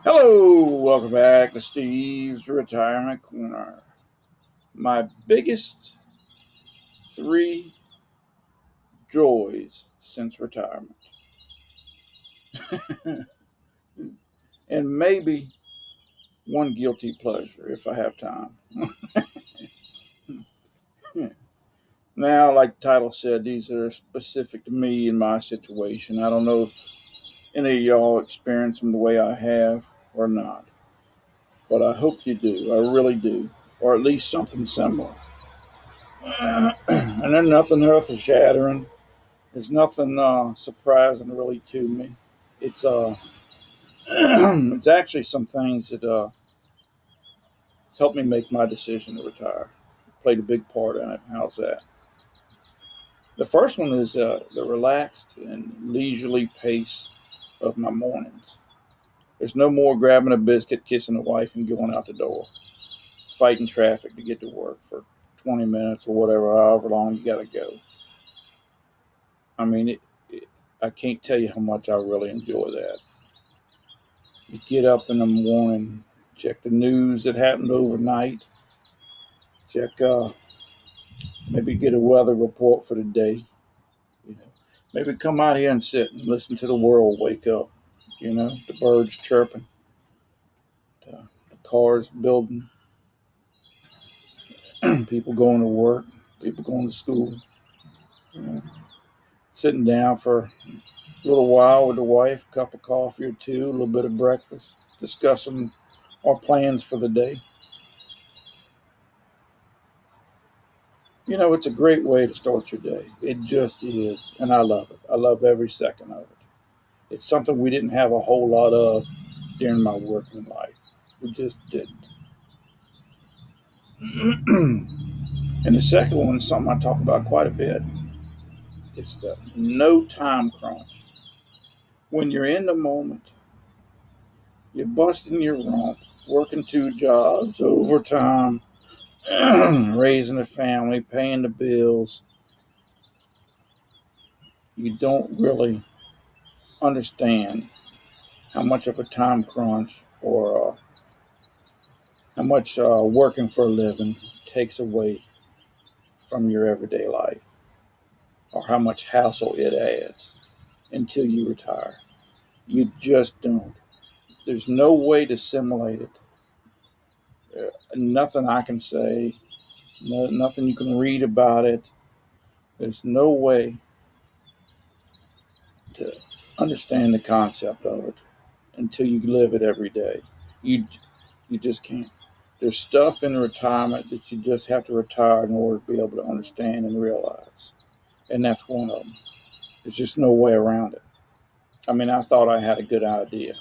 Hello, welcome back to Steve's Retirement Corner. My biggest three joys since retirement, and maybe one guilty pleasure if I have time. Now, like the title said, these are specific to me and my situation. I don't know if any of y'all experience them the way I have or not, but I hope you do. I really do, or at least something similar. And they're nothing earth shattering. There's nothing surprising really to me. It's it's actually some things that helped me make my decision to retire. Played a big part in it. How's that? The first one is the relaxed and leisurely pace of my mornings. There's no more grabbing a biscuit, kissing a wife, and going out the door, fighting traffic to get to work for 20 minutes or whatever, however long you got to go. I mean, I can't tell you how much I really enjoy that. You get up in the morning, check the news that happened overnight, check maybe get a weather report for the day. You know, maybe come out here and sit and listen to the world wake up. The birds chirping, the cars building, people going to work, people going to school. You know, sitting down for a little while with the wife, a cup of coffee or two, a little bit of breakfast, discussing our plans for the day. It's a great way to start your day. It just is. And I love it. I love every second of it. It's something we didn't have a whole lot of during my working life. We just didn't. And the second one is something I talk about quite a bit. It's the no time crunch. When you're in the moment, you're busting your rump, working two jobs, overtime, raising a family, paying the bills. You don't really understand how much of a time crunch or how much working for a living takes away from your everyday life or how much hassle it adds until you retire. You just don't. There's no way to simulate it. Nothing I can say, nothing you can read about it. There's no way to understand the concept of it until you live it every day. You, you just can't. There's stuff in retirement that you just have to retire in order to be able to understand and realize. And that's one of them. There's just no way around it. I mean, I thought I had a good idea,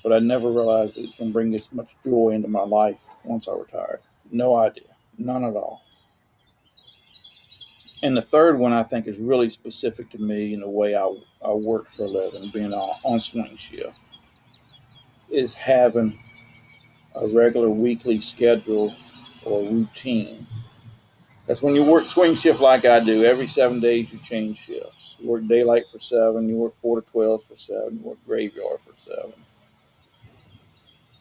but I never realized it was going to bring this much joy into my life once I retired. No idea, none at all. And the third one I think is really specific to me and the way I work for a living, being on swing shift, is having a regular weekly schedule or routine. That's when you work swing shift like I do. Every 7 days you change shifts. You work daylight for 7, you work 4 to 12 for 7, you work graveyard for 7.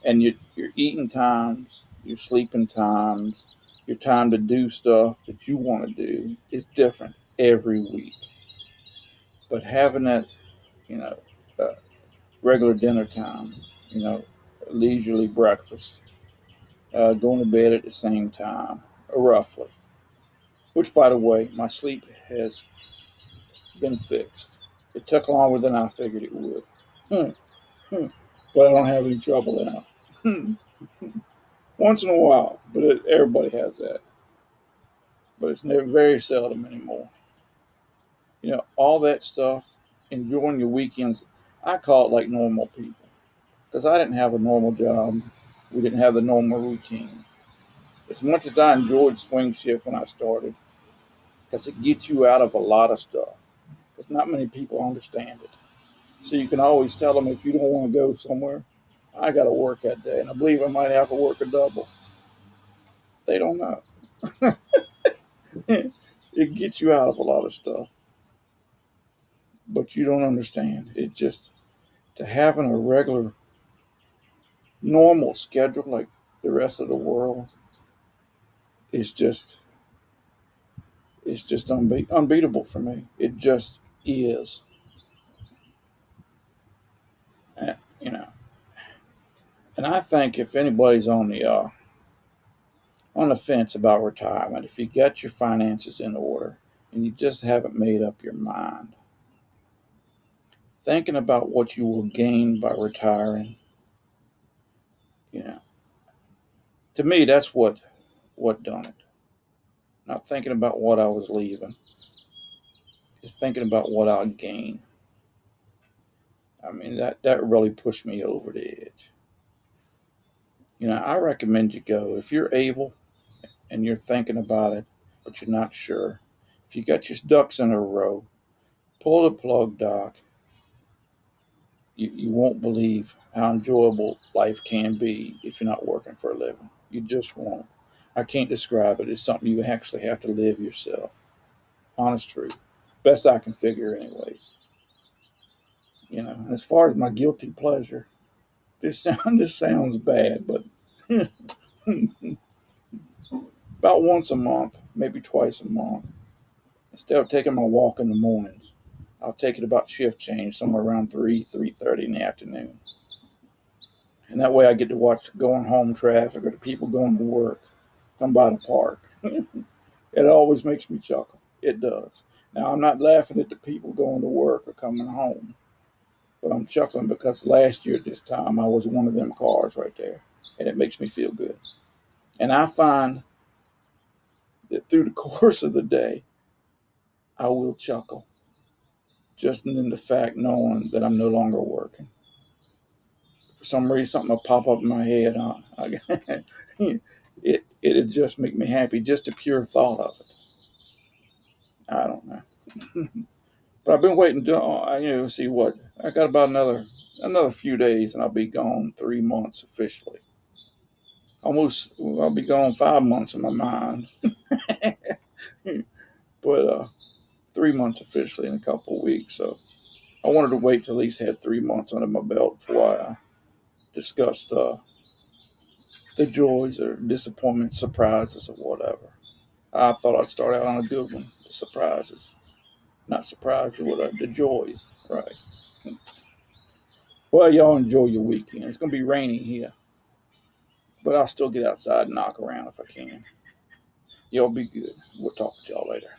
And your eating times, your sleeping times, your time to do stuff that you want to do is different every week. But having that, you know, uh, regular dinner time, leisurely breakfast, going to bed at the same time, roughly. Which, by the way, my sleep has been fixed. It took longer than I figured it would. Hmm, hmm. But I don't have any trouble now. Once in a while, but everybody has that. But it's never, very seldom anymore. All that stuff, enjoying your weekends, I call it like normal people. Because I didn't have a normal job. We didn't have the normal routine. As much as I enjoyed swing shift when I started, because it gets you out of a lot of stuff. Because not many people understand it. So you can always tell them if you don't want to go somewhere, I got to work that day. And I believe I might have to work a double. They don't know. It gets you out of a lot of stuff, but you don't understand. It just, to having a regular normal schedule like the rest of the world is just unbeatable for me. It just is. You know, and I think if anybody's on the fence about retirement, if you got your finances in order and you just haven't made up your mind, thinking about what you will gain by retiring, you know, to me that's what done it. Not thinking about what I was leaving, just thinking about what I'll gain. I mean that really pushed me over the edge. I recommend you go if you're able and you're thinking about it, but you're not sure. If you got your ducks in a row, pull the plug, Doc. You won't believe how enjoyable life can be if you're not working for a living. You just won't. I can't describe it. It's something you actually have to live yourself. Honest truth. Best I can figure, anyways. As far as my guilty pleasure, this sounds bad, but about once a month, maybe twice a month, instead of taking my walk in the mornings, I'll take it about shift change, somewhere around 3:30 in the afternoon. And that way I get to watch going home traffic or the people going to work come by the park. It always makes me chuckle. It does. Now, I'm not laughing at the people going to work or coming home, but I'm chuckling because last year at this time I was one of them cars right there, and it makes me feel good. And I find that through the course of the day, I will chuckle just in the fact knowing that I'm no longer working. For some reason, something will pop up in my head. It'd just make me happy, just the pure thought of it. I don't know. But I've been waiting to, see what I got about another few days, and I'll be gone 3 months officially. Almost, I'll be gone 5 months in my mind, but 3 months officially in a couple of weeks. So I wanted to wait till at least had 3 months under my belt before I discussed the joys or disappointments, surprises, or whatever. I thought I'd start out on a good one, the surprises, not surprises, what the joys, right? Well, y'all enjoy your weekend. It's gonna be rainy here, but I'll still get outside and knock around if I can. Y'all be good. We'll talk to y'all later.